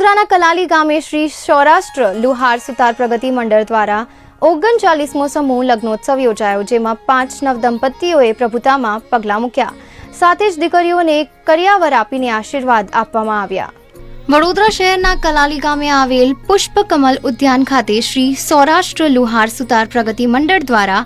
વડોદરાના કલાલી ગામે શ્રી સૌરાષ્ટ્ર લુહાર સુતાર પ્રગતિ મંડળ દ્વારા 39મો સમૂહ લગ્નોત્સવ યોજાયો, જેમાં 5 નવદંપતીઓએ પ્રભુતામાં પગલાં મૂક્યા. સાથે જ દીકરીઓને કરિયાવર આપીને આશીર્વાદ આપવામાં આવ્યા. વડોદરા શહેરના કલાલી ગામે આવેલ પુષ્પકમલ ઉદ્યાન ખાતે શ્રી સૌરાષ્ટ્ર લુહાર સુતાર પ્રગતિ મંડળ દ્વારા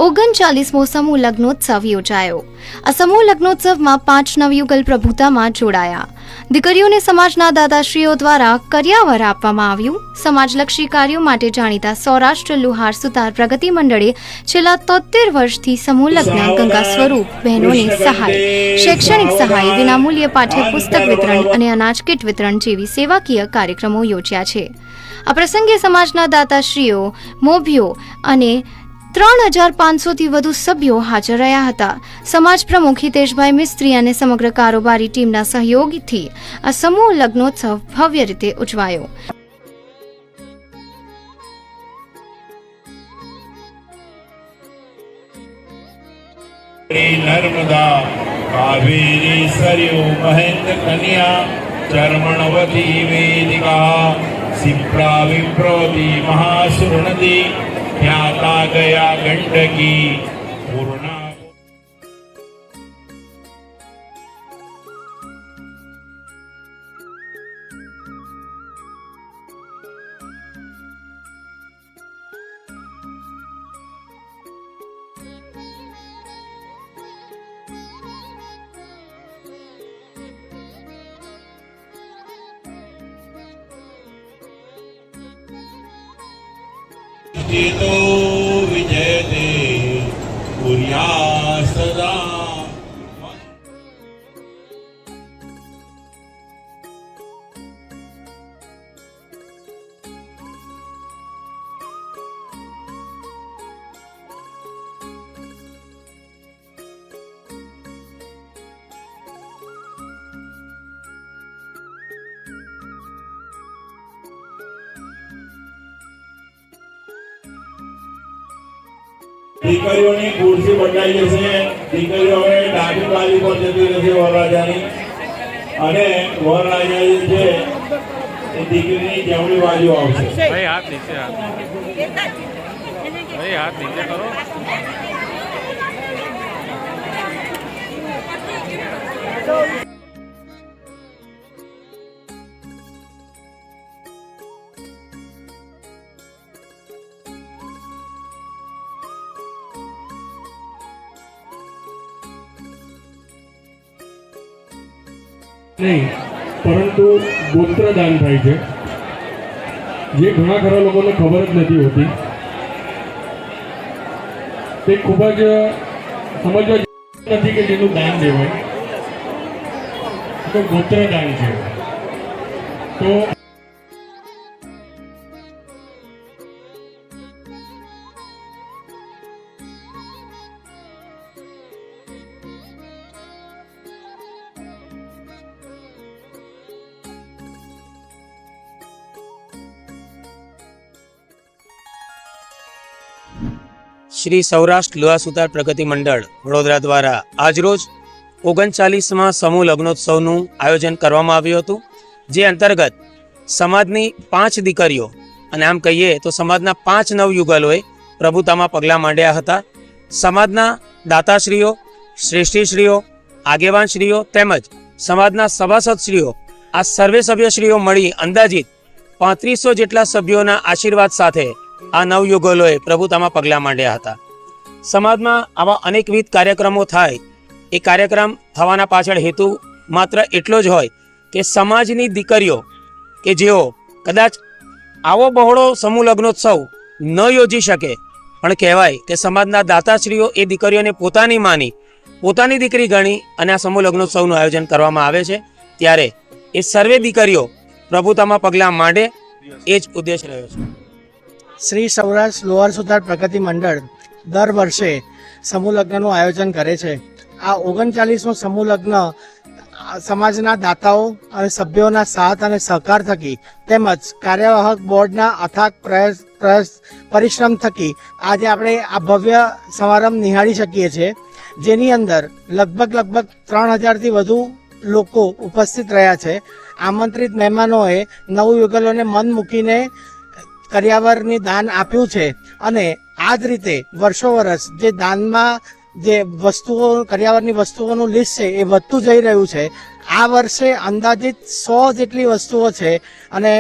39મો સમૂહ લગ્નોત્સવ યોજાયો. આ સમૂહ લગ્નોત્સવમાં 5 નવયુગલ પ્રભુતામાં જોડાયા. દીકરીઓને સમાજના દાદાશ્રીઓ દ્વારા કરિયાવર આપવામાં આવ્યું. સમાજલક્ષી કાર્યો માટે જાણીતા સૌરાષ્ટ્ર લુહાર સુતાર પ્રગતિ મંડળે છેલ્લા 73 વર્ષથી સમૂહ લગ્ન, ગંગા સ્વરૂપ, બહેનોને સહાય, શૈક્ષણિક સહાય, વિનામૂલ્યે પાઠ્યપુસ્તક વિતરણ અને અનાજ કીટ વિતરણ જેવી સેવાકીય કાર્યક્રમો યોજ્યા છે. આ પ્રસંગે સમાજના દાતાશ્રીઓ, મોભીઓ અને 3500થી વધુ સભ્યો હાજર રહ્યા હતા. સમાજ પ્રમુખ હિતેશભાઈ મિસ્ત્રી અને સમગ્ર કારોબારી ટીમના સહયોગથી આ સમૂહ લગ્નોત્સવ ભવ્ય રીતે ઉજવાયો. नर्मदा कावेरी सरयू महेंद्र कन्या चर्मणवती वेदिका सिप्रा विप्रवती महासुरनदी ख्याता गया गंडकी पूर्णा. तो विजयते कुर्या सदा. દીકરીઓની ખુરશી બદલાઈ જશે. દીકરીઓ હવે ડાબી બાજુ પર જતી રહેશે વરરાજાની, અને વરરાજા જે છે એ દીકરીની જમણી બાજુ આવશે. ભાઈ હાથ નીચે, ભાઈ હાથ નીચે કરો. નહીં, પરંતુ ગોત્રદાન થાય છે, જે ઘણા ખરા લોકોને ખબર જ નથી હોતી. તે ખૂબ જ સમજવા નથી કે જેનું દાન દેવાય, તો ગોત્રદાન છે. તો શ્રી સૌરાષ્ટ્ર લુહાર સુતાર પ્રગતિ મંડળ વડોદરા દ્વારા આજરોજ 39મા સમૂહ લગ્નોત્સવનું આયોજન કરવામાં આવ્યું હતું, જે અંતર્ગત સમાજની 5 દીકરીઓ અને આમ કહીએ તો સમાજના 5 નવયુગલોએ પ્રભુતામાં પગલાં માંડ્યા હતા. સમાજના દાતાશ્રીઓ, શ્રેષ્ઠીશ્રીઓ, આગેવાનશ્રીઓ તેમજ સમાજના સભાસદશ્રીઓ, આ સર્વે સભ્યશ્રીઓ મળી અંદાજિત 3500 જેટલા સભ્યોના આશીર્વાદ સાથે આ નવયુગલોએ પ્રભુતામાં પગલાં માંડ્યા હતા. સમાજમાં આવા અનેકવિધ કાર્યક્રમો થાય, એ કાર્યક્રમ થવાના પાછળ હેતુ માત્ર એટલો જ હોય કે સમાજની દીકરીઓ કે જેઓ કદાચ આવો બહોળો સમૂહ લગ્નોત્સવ ન યોજી શકે, પણ કહેવાય કે સમાજના દાતાશ્રીઓ એ દીકરીઓને પોતાની માની, પોતાની દીકરી ગણી અને આ સમૂહ લગ્નોત્સવનું આયોજન કરવામાં આવે છે. ત્યારે એ સર્વે દીકરીઓ પ્રભુતામાં પગલાં માંડે, એ જ ઉદ્દેશ રહ્યો છે. શ્રી સૌરાષ્ટ્ર લુહાર સુતાર પ્રગતિ મંડળ દર વર્ષે સમૂહ લગ્નનું આયોજન કરે છે. આ 39મો સમૂહ લગ્ન સમાજના દાતાઓ અને સભ્યોના સાથ અને સહકાર થકી તેમજ કાર્યવાહક બોર્ડના અથાગ પરિશ્રમ થકી આજે આપણે આ ભવ્ય સમારંભ નિહાળી શકીએ છીએ, જેની અંદર લગભગ 3000થી વધુ લોકો ઉપસ્થિત રહ્યા છે. આમંત્રિત મહેમાનોએ નવયુગલોને મન મૂકીને કરિયાવરની દાન આપ્યું છે અને આ જ રીતે વર્ષો વર્ષ જે દાનમાં જે વસ્તુઓ કરિયાવરની વસ્તુઓનું લિસ્ટ છે એ વધતું જઈ રહ્યું છે. આ વર્ષે અંદાજિત 100 જેટલી વસ્તુઓ છે અને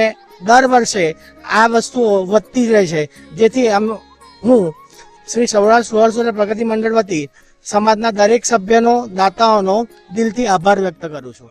દર વર્ષે આ વસ્તુઓ વધતી જ રહે છે, જેથી હું શ્રી સૌરાષ્ટ્ર લોહાર સુથાર પ્રગતિ મંડળ વતી સમાજના દરેક સભ્યનો, દાતાઓનો દિલથી આભાર વ્યક્ત કરું છું.